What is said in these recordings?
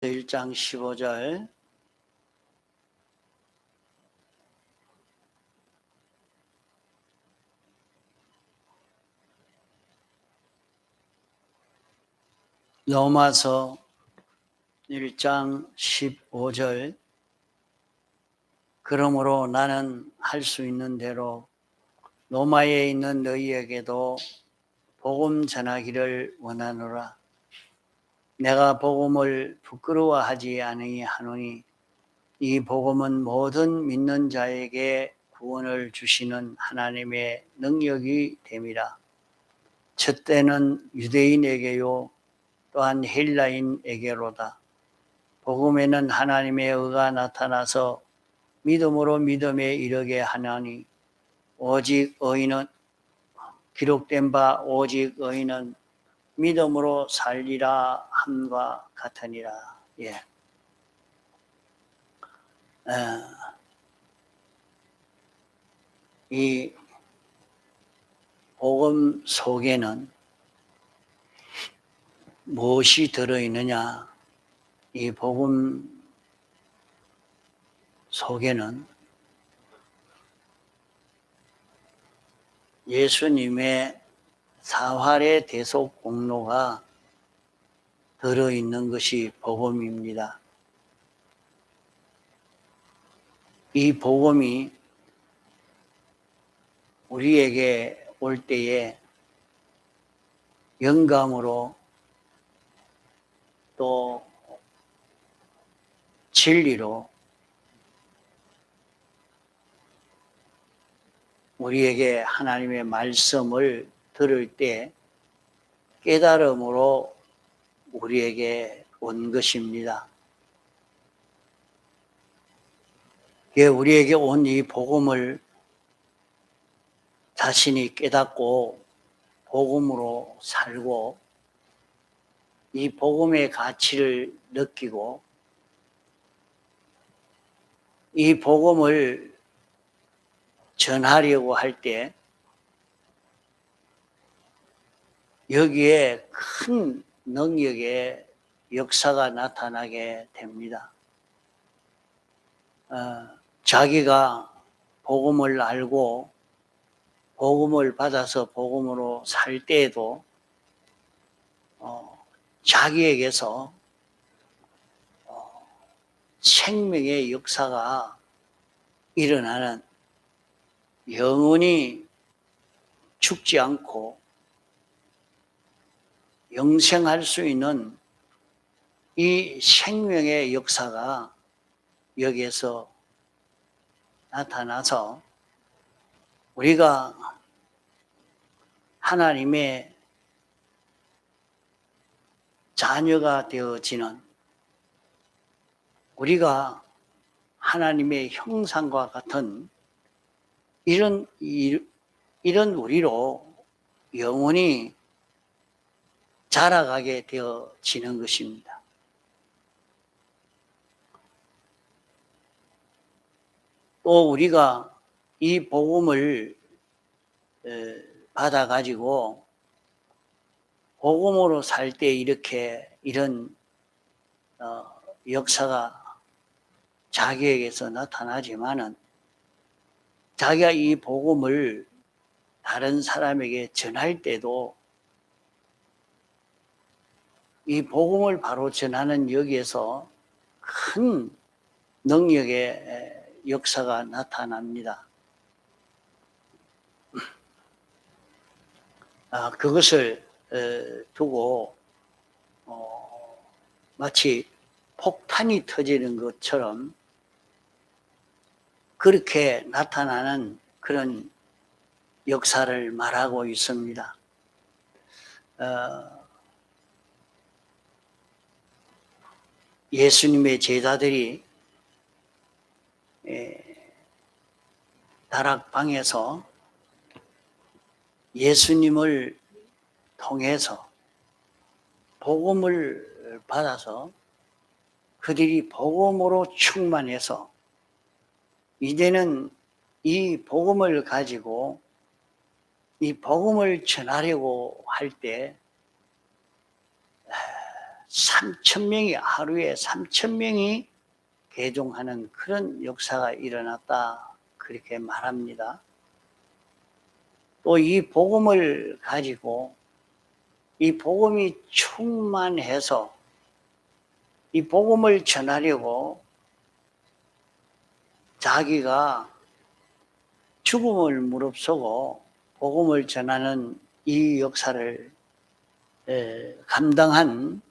1장 15절 로마서 1장 15절 그러므로 나는 할 수 있는 대로 로마에 있는 너희에게도 복음 전하기를 원하노라. 내가 복음을 부끄러워하지 아니하노니 이 복음은 모든 믿는 자에게 구원을 주시는 하나님의 능력이 됨이라. 첫째는 유대인에게요 또한 헬라인에게로다. 복음에는 하나님의 의가 나타나서 믿음으로 믿음에 이르게 하나니 오직 의인은 기록된 바 오직 의인은 믿음으로 살리라 함과 같으니라. 예. 이 복음 속에는 무엇이 들어있느냐? 이 복음 속에는 예수님의 사활의 대속 공로가 들어있는 것이 복음입니다. 이 복음이 우리에게 올 때에 영감으로 또 진리로 우리에게 하나님의 말씀을 들을 때 깨달음으로 우리에게 온 것입니다. 우리에게 온 이 복음을 자신이 깨닫고 복음으로 살고 이 복음의 가치를 느끼고 이 복음을 전하려고 할 때 여기에 큰 능력의 역사가 나타나게 됩니다. 자기가 복음을 알고 복음을 받아서 복음으로 살 때에도 자기에게서 생명의 역사가 일어나는 영원히 죽지 않고 영생할 수 있는 이 생명의 역사가 여기에서 나타나서 우리가 하나님의 자녀가 되어지는 우리가 하나님의 형상과 같은 이런 우리로 영원히 자라가게 되어지는 것입니다. 또 우리가 이 복음을 받아가지고 복음으로 살 때 이런 역사가 자기에게서 나타나지만은 자기가 이 복음을 다른 사람에게 전할 때도 이 복음을 바로 전하는 여기에서 큰 능력의 역사가 나타납니다. 그것을 두고 마치 폭탄이 터지는 것처럼 그렇게 나타나는 그런 역사를 말하고 있습니다. 예수님의 제자들이 다락방에서 예수님을 통해서 복음을 받아서 그들이 복음으로 충만해서 이제는 이 복음을 가지고 이 복음을 전하려고 할 때 3,000명이 하루에 3,000명이 개종하는 그런 역사가 일어났다 그렇게 말합니다. 또 이 복음을 가지고 이 복음이 충만해서 이 복음을 전하려고 자기가 죽음을 무릅쓰고 복음을 전하는 이 역사를 감당한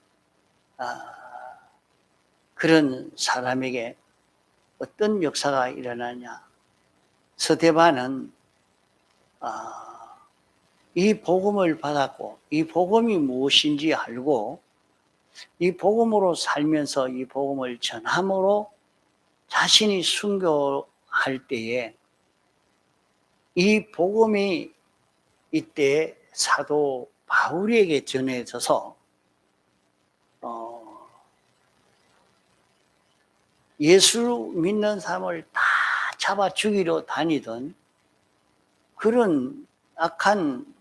그런 사람에게 어떤 역사가 일어나냐. 스데반은 이 복음을 받았고 이 복음이 무엇인지 알고 이 복음으로 살면서 이 복음을 전함으로 자신이 순교할 때에 이 복음이 이때 사도 바울에게 전해져서 예수 믿는 사람을 다 잡아 죽이러 다니던 그런 악한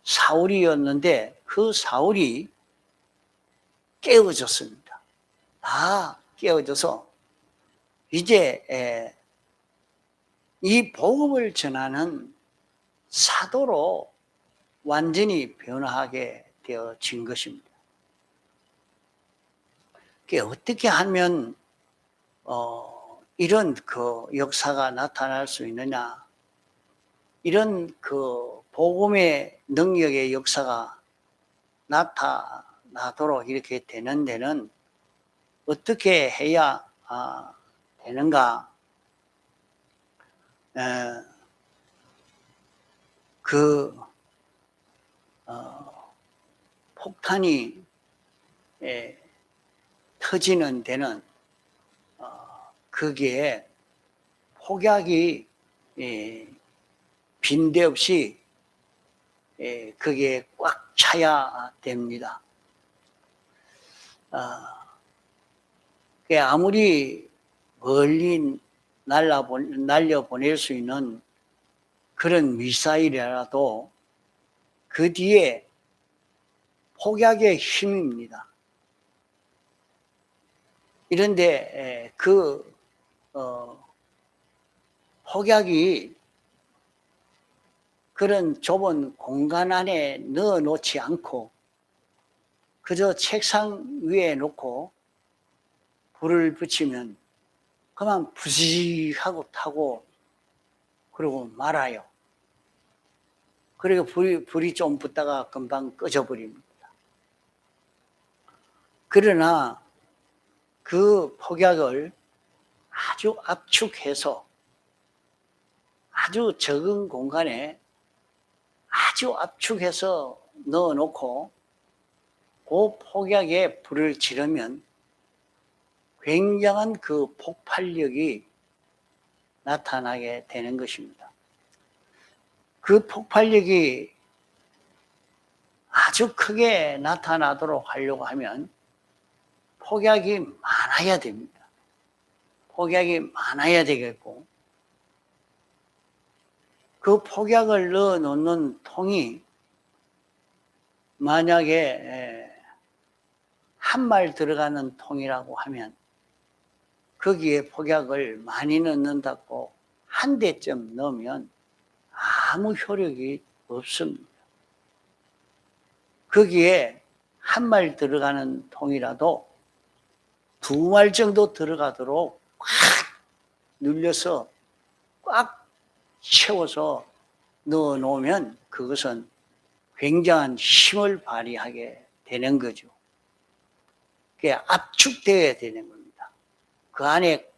사울이었는데 그 사울이 깨어졌습니다. 다 깨어져서 이제 이 복음을 전하는 사도로 완전히 변화하게 되어진 것입니다. 어떻게 하면 이런 그 역사가 나타날 수 있느냐? 이런 그 복음의 능력의 역사가 나타나도록 이렇게 되는 데는 어떻게 해야 되는가? 폭탄이 터지는 데는 거기에 폭약이 빈데없이 거기에 꽉 차야 됩니다. 아무리 멀리 날려보낼 수 있는 그런 미사일이라도 그 뒤에 폭약의 힘입니다. 이런데 그 폭약이 그런 좁은 공간 안에 넣어놓지 않고 그저 책상 위에 놓고 불을 붙이면 그만 부지하고 타고 그러고 말아요. 그리고 불이 좀 붙다가 금방 꺼져버립니다. 그러나 그 폭약을 아주 압축해서 아주 적은 공간에 아주 압축해서 넣어놓고 그 폭약에 불을 지르면 굉장한 그 폭발력이 나타나게 되는 것입니다. 그 폭발력이 아주 크게 나타나도록 하려고 하면 폭약이 많아야 됩니다. 폭약이 많아야 되겠고 그 폭약을 넣어놓는 통이 만약에 한 말 들어가는 통이라고 하면 거기에 폭약을 많이 넣는다고 한 대쯤 넣으면 아무 효력이 없습니다. 거기에 한 말 들어가는 통이라도 2말 정도 들어가도록 꽉 눌려서 꽉 채워서 넣어 놓으면 그것은 굉장한 힘을 발휘하게 되는 거죠. 그게 압축되어야 되는 겁니다. 그 안에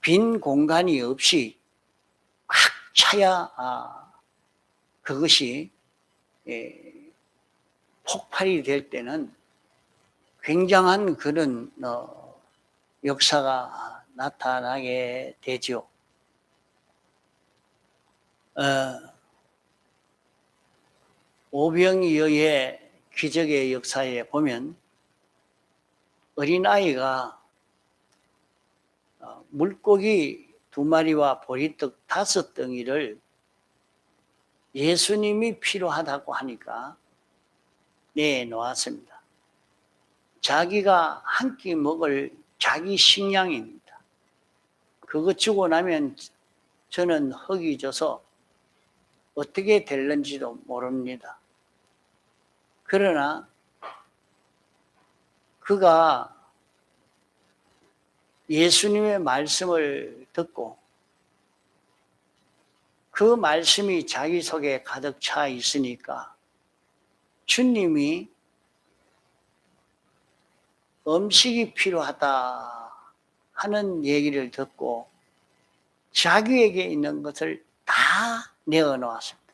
빈 공간이 없이 꽉 차야 그것이 폭발이 될 때는 굉장한 그런 역사가 나타나게 되죠. 오병이어의 기적의 역사에 보면 어린아이가 물고기 2마리와 보리떡 5덩이를 예수님이 필요하다고 하니까 내놓았습니다. 자기가 한 끼 먹을 자기 식량입니다. 그거 주고 나면 저는 흙이 져서 어떻게 될는지도 모릅니다. 그러나 그가 예수님의 말씀을 듣고 그 말씀이 자기 속에 가득 차 있으니까 주님이 음식이 필요하다 하는 얘기를 듣고 자기에게 있는 것을 다 내어놓았습니다.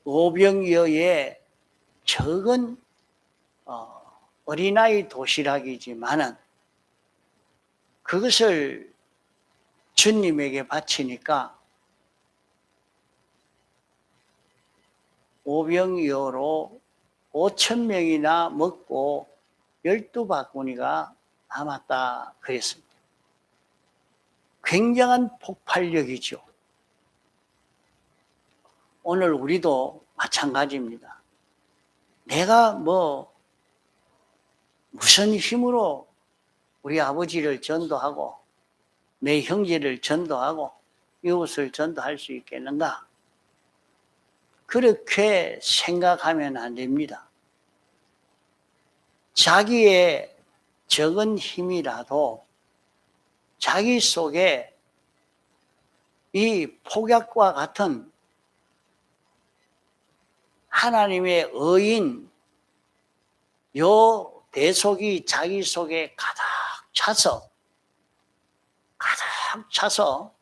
오병이어의 적은 어린아이 도시락이지만은 그것을 주님에게 바치니까 오병이어로 5,000명이나 먹고 12바구니가 남았다 그랬습니다. 굉장한 폭발력이죠. 오늘 우리도 마찬가지입니다. 내가 무슨 힘으로 우리 아버지를 전도하고 내 형제를 전도하고 이웃을 전도할 수 있겠는가? 그렇게 생각하면 안 됩니다. 자기의 적은 힘이라도 자기 속에 이 폭약과 같은 하나님의 의인 요 대속이 자기 속에 가득 차서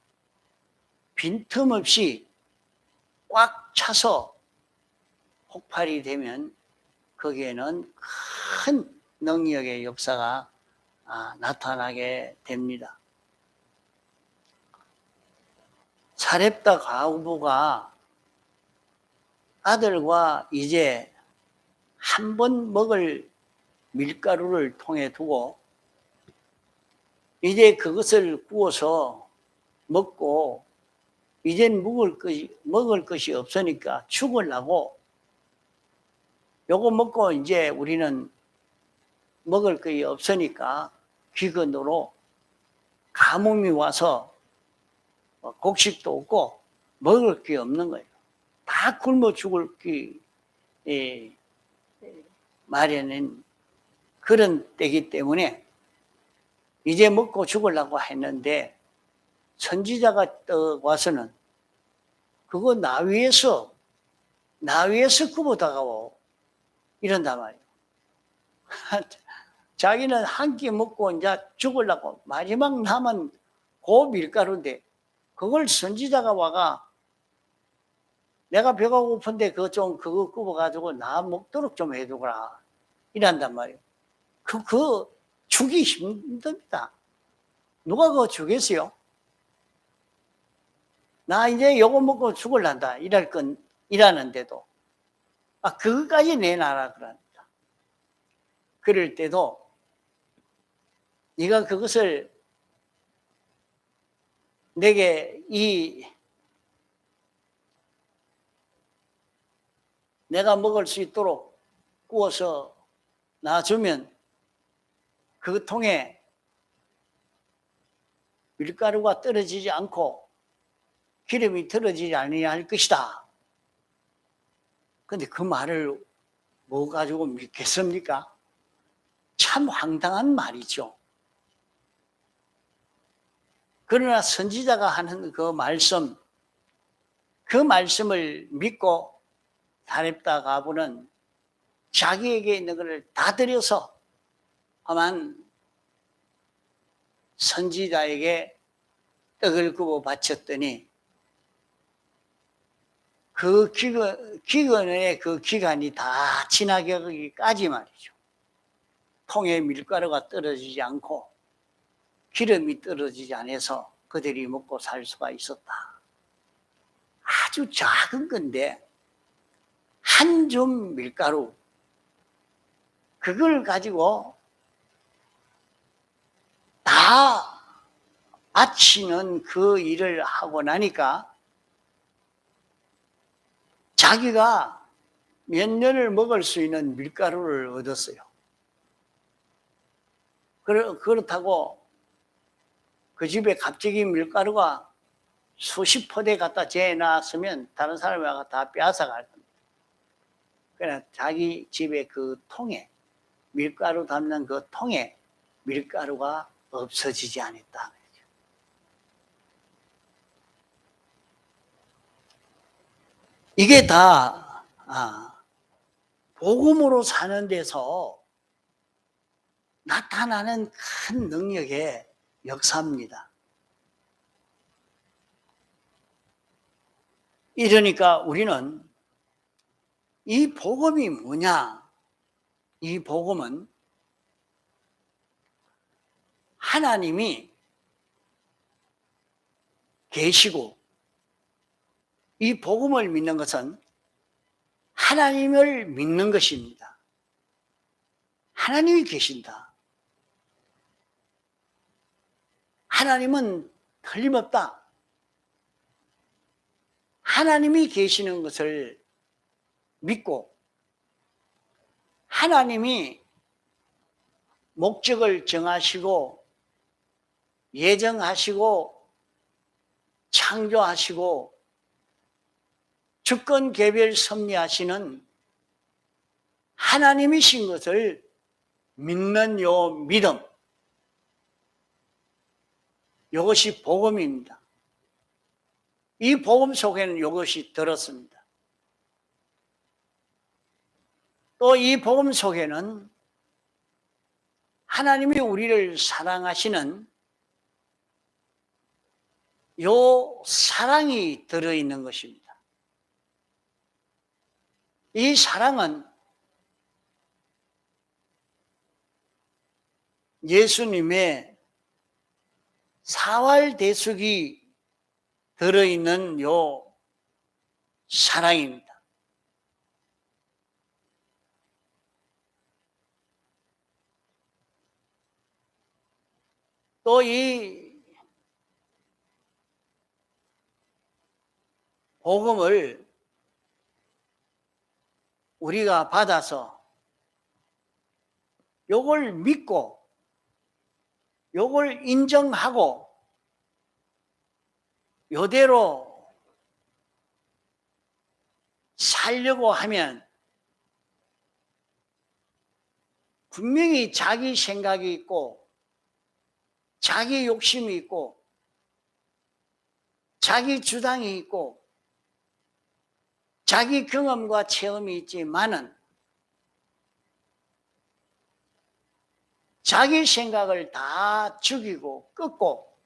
빈틈없이 꽉 차서 폭발이 되면 거기에는 큰 능력의 역사가 나타나게 됩니다. 사렙다 과부가 아들과 이제 한 번 먹을 밀가루를 통에 두고 이제 그것을 구워서 먹고 이젠 먹을 것이 없으니까 죽으려고 요거 먹고 이제 우리는 먹을 것이 없으니까 기근으로 가뭄이 와서 곡식도 없고 먹을 게 없는 거예요. 다 굶어 죽을 게 마련인 그런 때이기 때문에 이제 먹고 죽으려고 했는데 선지자가 떠 와서는 그거 나 위에서 그보다가 이런단 말이에요. 자기는 한 끼 먹고 이제 죽으려고 마지막 남은 그 밀가루인데 그걸 선지자가 와가 내가 배가 고픈데 그거 굽어가지고 나 먹도록 좀 해두거라 이란단 말이에요. 그거 주기 힘듭니다. 누가 그거 주겠어요? 나 이제 요거 먹고 죽을란다 이라는데도 그거까지 내놔라 그럽니다. 그럴 때도 네가 그것을 내게 내가 먹을 수 있도록 구워서 놔주면 그 통에 밀가루가 떨어지지 않고 기름이 떨어지지 아니할 것이다. 그런데 그 말을 뭐 가지고 믿겠습니까? 참 황당한 말이죠. 그러나 선지자가 하는 그 말씀을 믿고 사렙다 과부는 자기에게 있는 것을 다 들여서 다만 선지자에게 떡을 굽어 바쳤더니 그 기근의 그 기간이 다 지나가기까지 말이죠. 통에 밀가루가 떨어지지 않고 기름이 떨어지지 않아서 그들이 먹고 살 수가 있었다. 아주 작은 건데 한 줌 밀가루 그걸 가지고 다 바치는 그 일을 하고 나니까 자기가 몇 년을 먹을 수 있는 밀가루를 얻었어요. 그렇다고 그 집에 갑자기 밀가루가 수십 포대 갖다 재놨으면 다른 사람이 와서 다 빼앗아갈 겁니다. 그러나 자기 집에 그 통에, 밀가루 담는 그 통에 밀가루가 없어지지 않았다. 이게 다 복음으로 사는 데서 나타나는 큰 능력의 역사입니다. 이러니까 우리는 이 복음이 뭐냐? 이 복음은 하나님이 계시고, 이 복음을 믿는 것은 하나님을 믿는 것입니다. 하나님이 계신다. 하나님은 틀림없다. 하나님이 계시는 것을 믿고, 하나님이 목적을 정하시고 예정하시고 창조하시고 주권 개별 섭리하시는 하나님이신 것을 믿는 요 믿음, 이것이 복음입니다. 이 복음 속에는 이것이 들었습니다. 또 이 복음 속에는 하나님이 우리를 사랑하시는 요 사랑이 들어있는 것입니다. 이 사랑은 예수님의 사활대숙이 들어있는 요 사랑입니다. 또 이 복음을 우리가 받아서 요걸 믿고 요걸 인정하고 요대로 살려고 하면 분명히 자기 생각이 있고 자기 욕심이 있고 자기 주장이 있고 자기 경험과 체험이 있지만은 자기 생각을 다 죽이고 끊고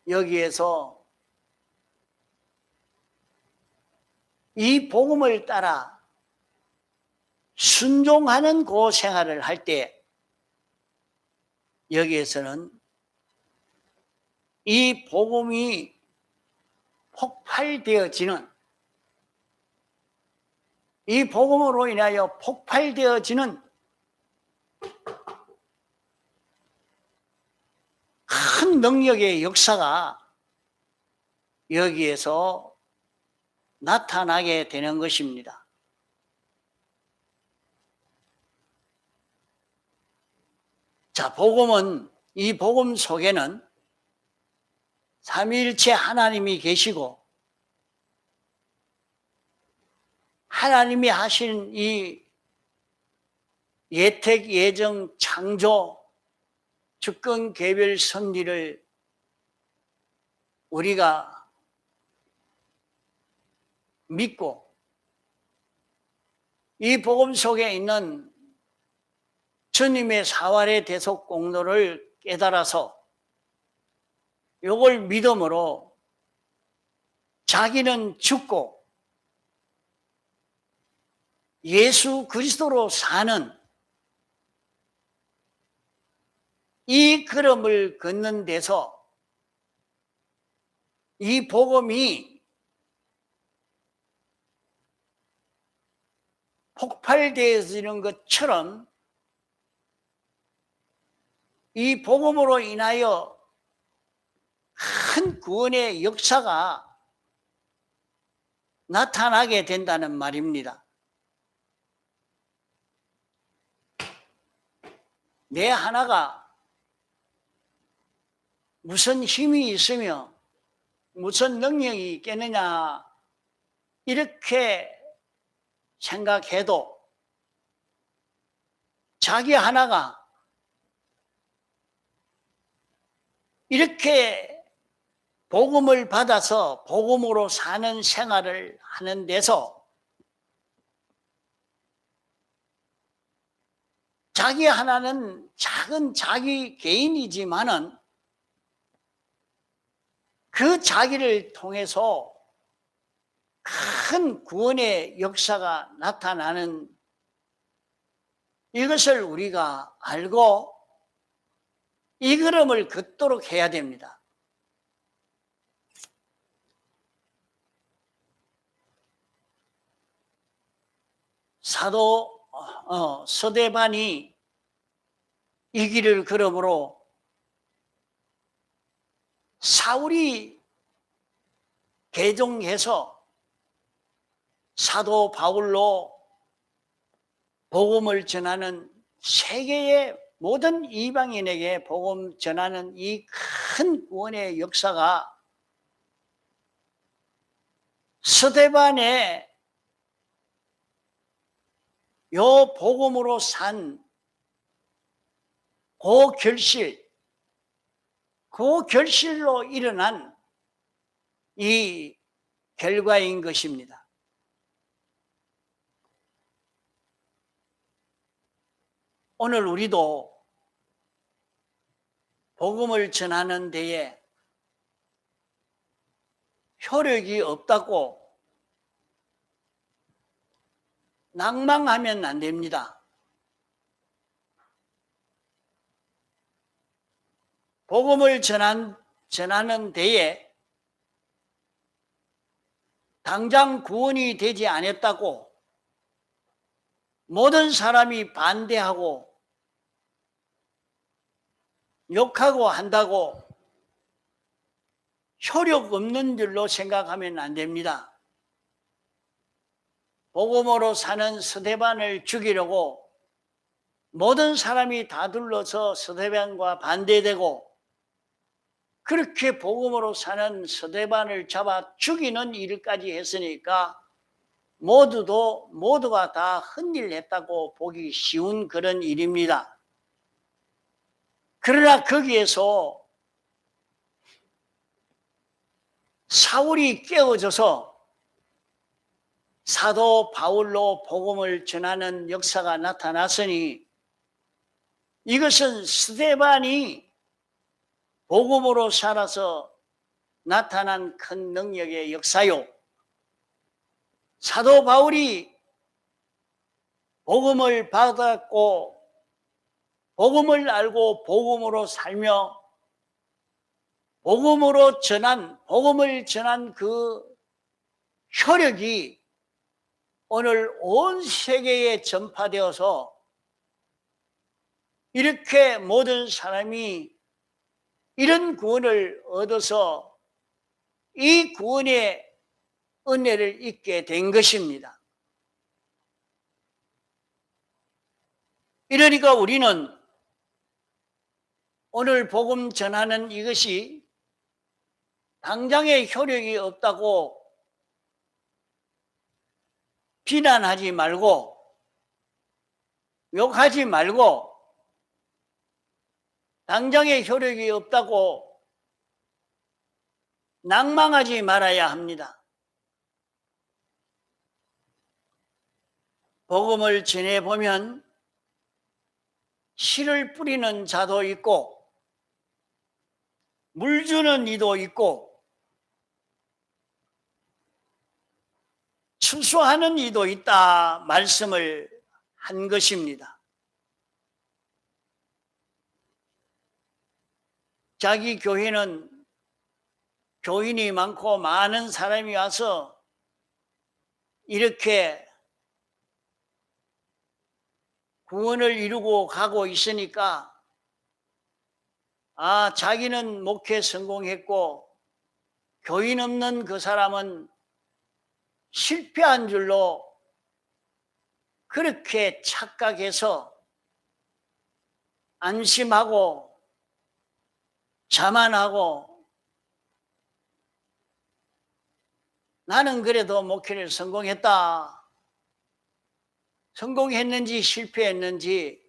여기에서 이 복음을 따라 순종하는 그 생활을 할 때 여기에서는 이 복음이 폭발되어지는, 이 복음으로 인하여 폭발되어지는 큰 능력의 역사가 여기에서 나타나게 되는 것입니다. 자, 복음은, 이 복음 속에는 삼위일체 하나님이 계시고 하나님이 하신 이 예택, 예정, 창조, 주권, 개별, 섭리를 우리가 믿고 이 복음 속에 있는 주님의 사활의 대속 공로를 깨달아서 이걸 믿음으로 자기는 죽고 예수 그리스도로 사는 이 걸음을 걷는 데서 이 복음이 폭발되어지는 것처럼 이 복음으로 인하여 큰 구원의 역사가 나타나게 된다는 말입니다. 내 하나가 무슨 힘이 있으며 무슨 능력이 있겠느냐 이렇게 생각해도 자기 하나가 이렇게 복음을 받아서 복음으로 사는 생활을 하는 데서 자기 하나는 작은 자기 개인이지만은 그 자기를 통해서 큰 구원의 역사가 나타나는 이것을 우리가 알고 이 걸음을 걷도록 해야 됩니다. 사도 서대반이 이 길을 걸음으로 사울이 개종해서 사도 바울로 복음을 전하는 세계의 모든 이방인에게 복음 전하는 이 큰 구원의 역사가 스데반의 요 복음으로 산 그 결실로 일어난 이 결과인 것입니다. 오늘 우리도 복음을 전하는 데에 효력이 없다고 낭망하면 안 됩니다. 복음을 전하는 데에 당장 구원이 되지 않았다고 모든 사람이 반대하고 욕하고 한다고 효력 없는 줄로 생각하면 안 됩니다. 복음으로 사는 스데반을 죽이려고 모든 사람이 다 둘러서 스데반과 반대되고 그렇게 복음으로 사는 스데반을 잡아 죽이는 일까지 했으니까 모두가 다 흔일했다고 보기 쉬운 그런 일입니다. 그러나 거기에서 사울이 깨어져서 사도 바울로 복음을 전하는 역사가 나타났으니 이것은 스데반이 복음으로 살아서 나타난 큰 능력의 역사요. 사도 바울이 복음을 받았고 복음을 알고 복음으로 살며 복음을 전한 그 효력이 오늘 온 세계에 전파되어서 이렇게 모든 사람이 이런 구원을 얻어서 이 구원의 은혜를 잊게 된 것입니다. 이러니까 우리는 오늘 복음 전하는 이것이 당장의 효력이 없다고 비난하지 말고 욕하지 말고 당장의 효력이 없다고 낭망하지 말아야 합니다. 복음을 전해보면 씨를 뿌리는 자도 있고 물 주는 이도 있고 추수하는 이도 있다 말씀을 한 것입니다. 자기 교회는 교인이 많고 많은 사람이 와서 이렇게 구원을 이루고 가고 있으니까 아, 자기는 목회 성공했고 교인 없는 그 사람은 실패한 줄로 그렇게 착각해서 안심하고 자만하고 나는 그래도 목회를 성공했다. 성공했는지 실패했는지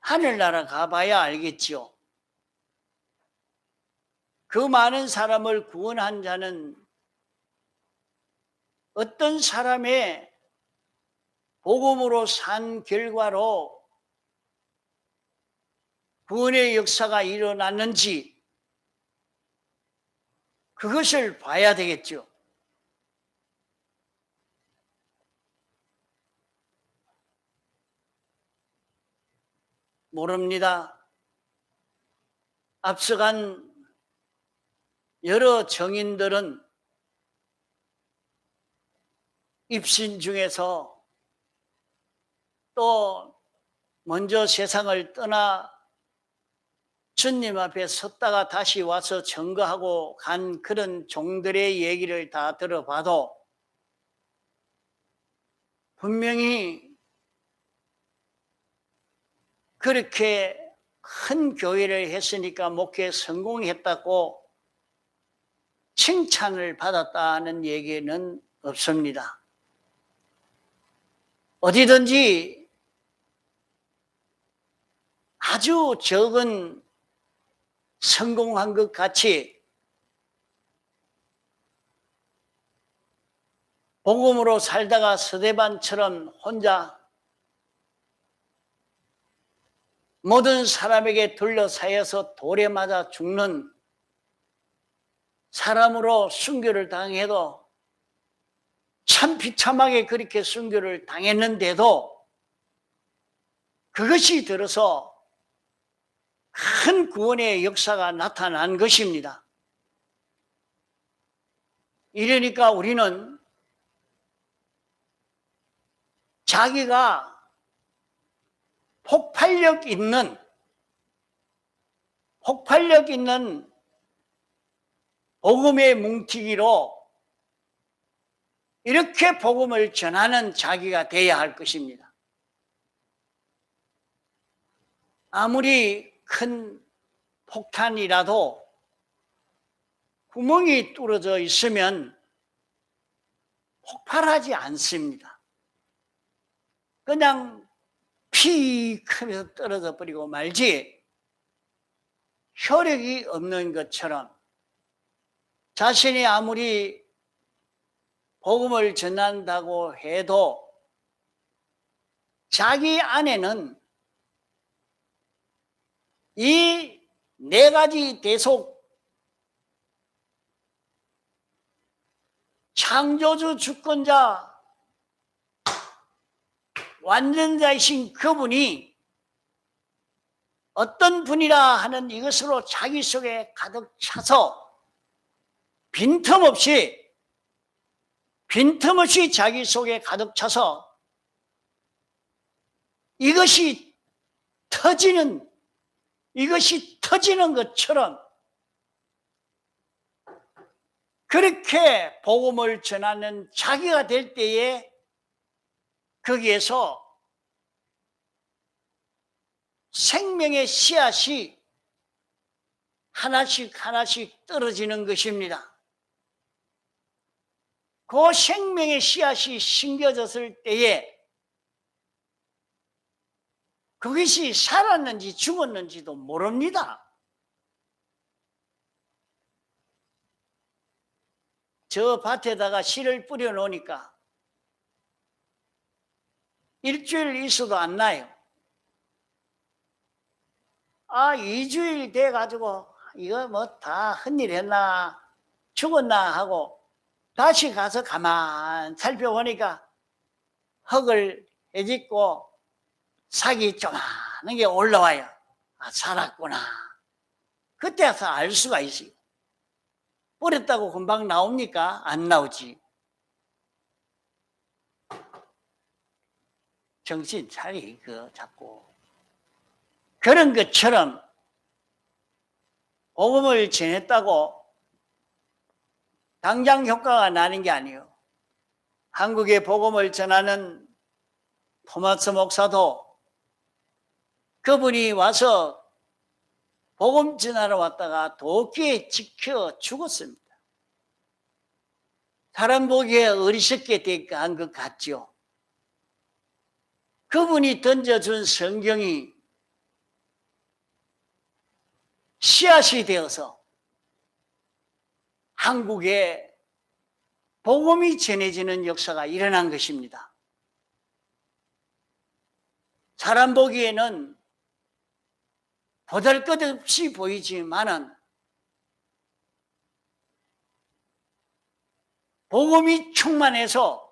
하늘나라 가봐야 알겠지요. 그 많은 사람을 구원한 자는 어떤 사람의 복음으로 산 결과로 구원의 역사가 일어났는지 그것을 봐야 되겠죠. 모릅니다. 앞서간 여러 정인들은 입신 중에서 또 먼저 세상을 떠나 주님 앞에 섰다가 다시 와서 증거하고 간 그런 종들의 얘기를 다 들어봐도 분명히 그렇게 큰 교회를 했으니까 목회에 성공했다고 칭찬을 받았다는 얘기는 없습니다. 어디든지 아주 적은 성공한 것 같이 복음으로 살다가 스데반처럼 혼자 모든 사람에게 둘러싸여서 돌에 맞아 죽는 사람으로 순교를 당해도 참 비참하게 그렇게 순교를 당했는데도 그것이 들어서 큰 구원의 역사가 나타난 것입니다. 이러니까 우리는 자기가 폭발력 있는 복음의 뭉티기로 이렇게 복음을 전하는 자기가 되어야 할 것입니다. 아무리 큰 폭탄이라도 구멍이 뚫어져 있으면 폭발하지 않습니다. 그냥 픽 하면서 떨어져 버리고 말지 효력이 없는 것처럼 자신이 아무리 복음을 전한다고 해도 자기 안에는 이 네 가지 대속 창조주 주권자 완전자이신 그분이 어떤 분이라 하는 이것으로 자기 속에 가득 차서 빈틈없이 자기 속에 가득 차서 이것이 터지는 것처럼 그렇게 복음을 전하는 자기가 될 때에 거기에서 생명의 씨앗이 하나씩 떨어지는 것입니다. 그 생명의 씨앗이 심겨졌을 때에 그것이 살았는지 죽었는지도 모릅니다. 저 밭에다가 씨를 뿌려 놓으니까 일주일 있어도 안 나요. 2주일 돼가지고 이거 뭐 다 헛일 했나 죽었나 하고 다시 가서 가만 살펴보니까 흙을 헤집고 삭이 조그마한 게 올라와요. 살았구나. 그때 가서 알 수가 있어요. 뿌렸다고 금방 나옵니까? 안 나오지. 정신 차리, 자꾸. 그런 것처럼 복음을 전했다고 당장 효과가 나는 게 아니에요. 한국에 복음을 전하는 토마스 목사도 그분이 와서 복음 전하러 왔다가 도끼에 찍혀 죽었습니다. 사람 보기에 어리석게 한 것 같죠. 그분이 던져준 성경이 씨앗이 되어서 한국에 복음이 전해지는 역사가 일어난 것입니다. 사람 보기에는 보잘것없이 보이지만은 복음이 충만해서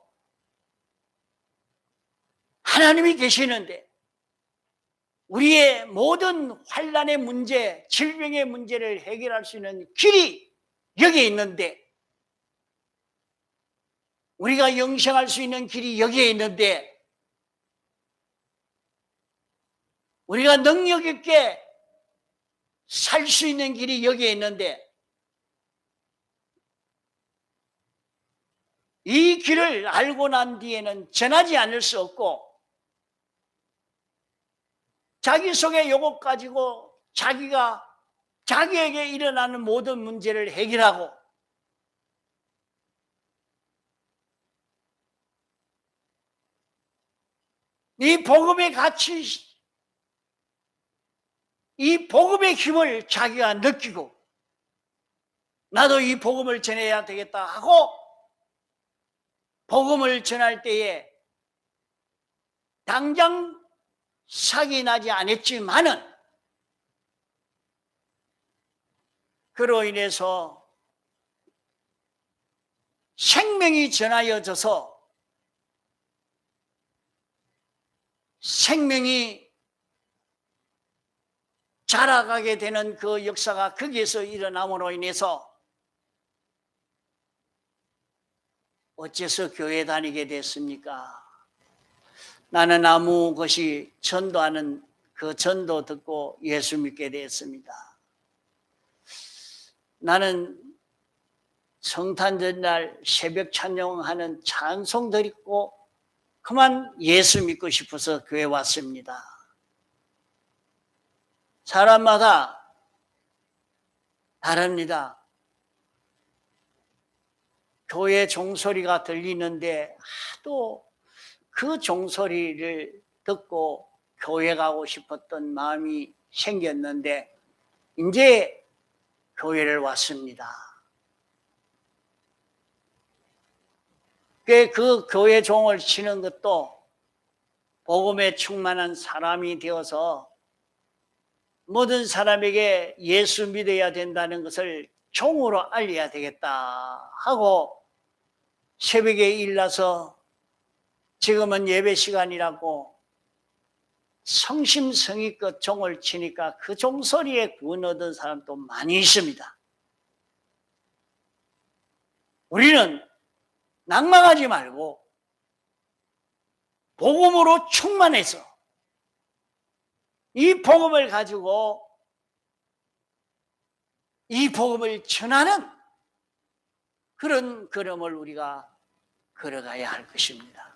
하나님이 계시는데 우리의 모든 환난의 문제, 질병의 문제를 해결할 수 있는 길이 여기에 있는데, 우리가 영생할 수 있는 길이 여기에 있는데, 우리가 능력 있게 살 수 있는 길이 여기에 있는데, 이 길을 알고 난 뒤에는 전하지 않을 수 없고, 자기 속에 요것 가지고 자기에게 일어나는 모든 문제를 해결하고, 이 복음의 가치, 이 복음의 힘을 자기가 느끼고 나도 이 복음을 전해야 되겠다 하고 복음을 전할 때에 당장 사기 나지 않았지만은 그로 인해서 생명이 전하여져서 생명이 자라가게 되는 그 역사가 거기에서 일어남으로 인해서 어째서 교회 다니게 됐습니까? 나는 아무 것이 전도하는 그 전도 듣고 예수 믿게 됐습니다. 나는 성탄 전날 새벽 찬양하는 찬송 드리고 그만 예수 믿고 싶어서 교회 왔습니다. 사람마다 다릅니다. 교회 종소리가 들리는데 하도 그 종소리를 듣고 교회 가고 싶었던 마음이 생겼는데 이제 교회를 왔습니다. 그 교회 종을 치는 것도 복음에 충만한 사람이 되어서 모든 사람에게 예수 믿어야 된다는 것을 종으로 알려야 되겠다 하고 새벽에 일어나서 지금은 예배 시간이라고 성심성의껏 종을 치니까 그 종소리에 구원 얻은 사람도 많이 있습니다. 우리는 낭망하지 말고 복음으로 충만해서 이 복음을 가지고 이 복음을 전하는 그런 걸음을 우리가 걸어가야 할 것입니다.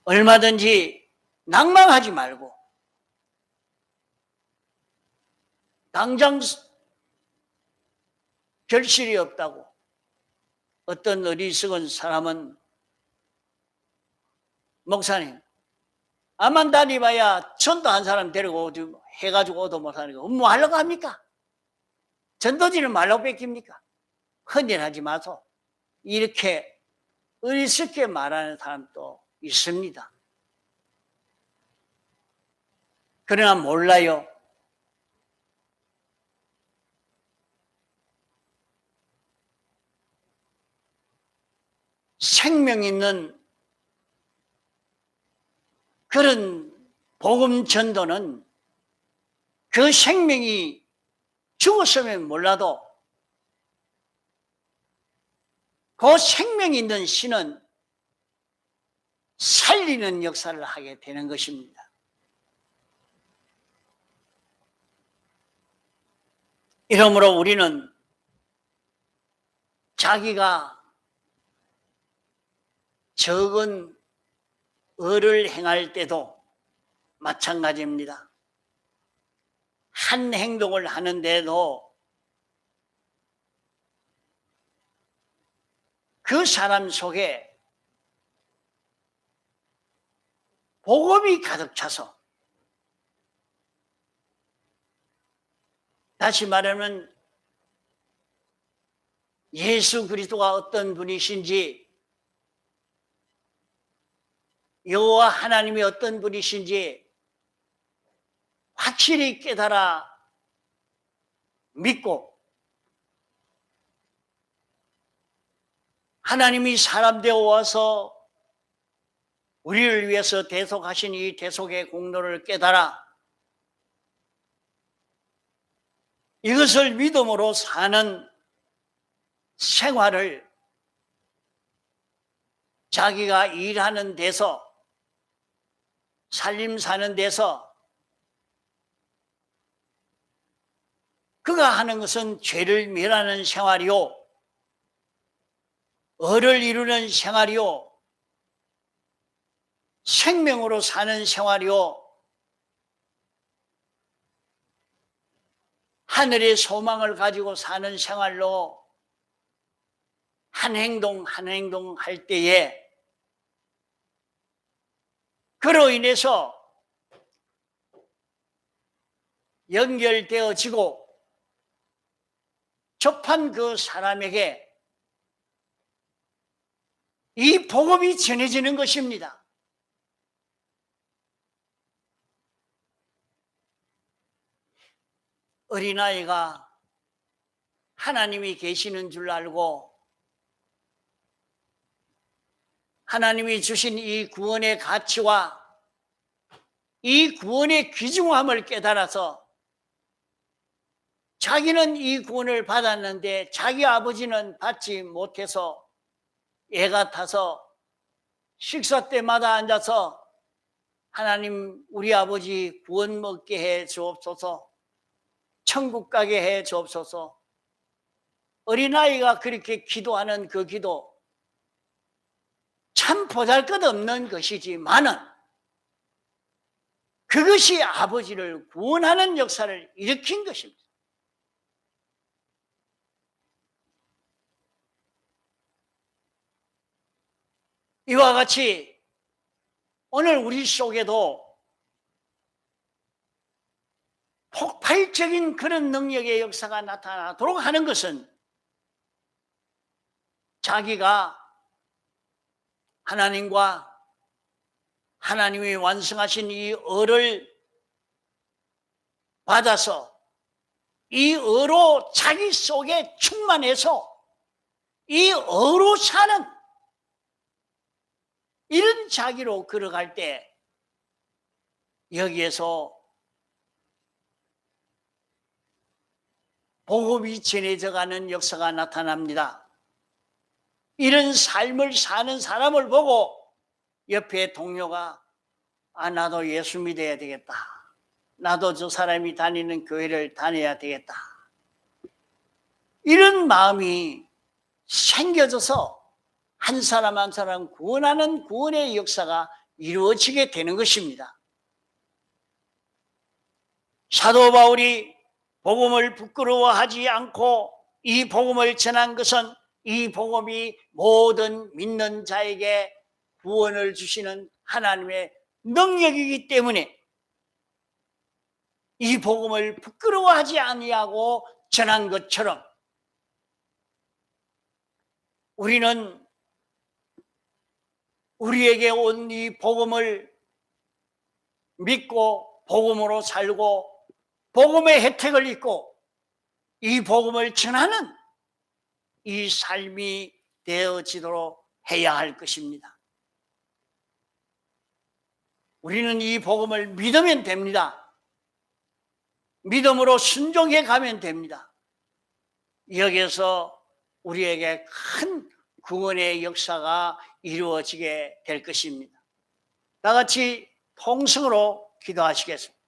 얼마든지 낭망하지 말고 당장 결실이 없다고 어떤 어리석은 사람은 목사님 암만 다니봐야 전도 한 사람 데리고 해가지고 오도 못하니까 뭐 하려고 합니까? 전도지는 말로 뺏깁니까? 헌혈하지 마소. 이렇게 어리석게 말하는 사람도 있습니다. 그러나 몰라요. 생명 있는 그런 복음 전도는 그 생명이 죽었으면 몰라도 그 생명 있는 신은 살리는 역사를 하게 되는 것입니다. 이러므로 우리는 자기가 적은 의를 행할 때도 마찬가지입니다. 한 행동을 하는데도 그 사람 속에 복음이 가득 차서, 다시 말하면 예수 그리스도가 어떤 분이신지, 여호와 하나님이 어떤 분이신지 확실히 깨달아 믿고, 하나님이 사람 되어 와서 우리를 위해서 대속하신 이 대속의 공로를 깨달아 이것을 믿음으로 사는 생활을 자기가 일하는 데서, 살림 사는 데서 그가 하는 것은 죄를 멸하는 생활이요, 의를 이루는 생활이요, 생명으로 사는 생활이요, 하늘의 소망을 가지고 사는 생활로 한 행동 한 행동 할 때에 그로 인해서 연결되어지고 접한 그 사람에게 이 복음이 전해지는 것입니다. 어린아이가 하나님이 계시는 줄 알고 하나님이 주신 이 구원의 가치와 이 구원의 귀중함을 깨달아서 자기는 이 구원을 받았는데 자기 아버지는 받지 못해서 애 같아서 식사 때마다 앉아서 하나님 우리 아버지 구원 먹게 해 주옵소서, 천국 가게 해 주옵소서. 어린아이가 그렇게 기도하는 그 기도 참 보잘것없는 것이지만은 그것이 아버지를 구원하는 역사를 일으킨 것입니다. 이와 같이 오늘 우리 속에도 폭발적인 그런 능력의 역사가 나타나도록 하는 것은 자기가 하나님과 하나님이 완성하신 이 의를 받아서 이 의로 자기 속에 충만해서 이 의로 사는 이런 자기로 걸어갈 때 여기에서 복음이 전해져 가는 역사가 나타납니다. 이런 삶을 사는 사람을 보고 옆에 동료가 나도 예수 믿어야 되겠다, 나도 저 사람이 다니는 교회를 다녀야 되겠다, 이런 마음이 생겨져서 한 사람 한 사람 구원하는 구원의 역사가 이루어지게 되는 것입니다. 사도 바울이 복음을 부끄러워하지 않고 이 복음을 전한 것은 이 복음이 모든 믿는 자에게 구원을 주시는 하나님의 능력이기 때문에 이 복음을 부끄러워하지 아니하고 전한 것처럼 우리는 우리에게 온 이 복음을 믿고 복음으로 살고 복음의 혜택을 입고 이 복음을 전하는 이 삶이 되어지도록 해야 할 것입니다. 우리는 이 복음을 믿으면 됩니다. 믿음으로 순종해 가면 됩니다. 여기에서 우리에게 큰 구원의 역사가 이루어지게 될 것입니다. 다 같이 통성으로 기도하시겠습니다.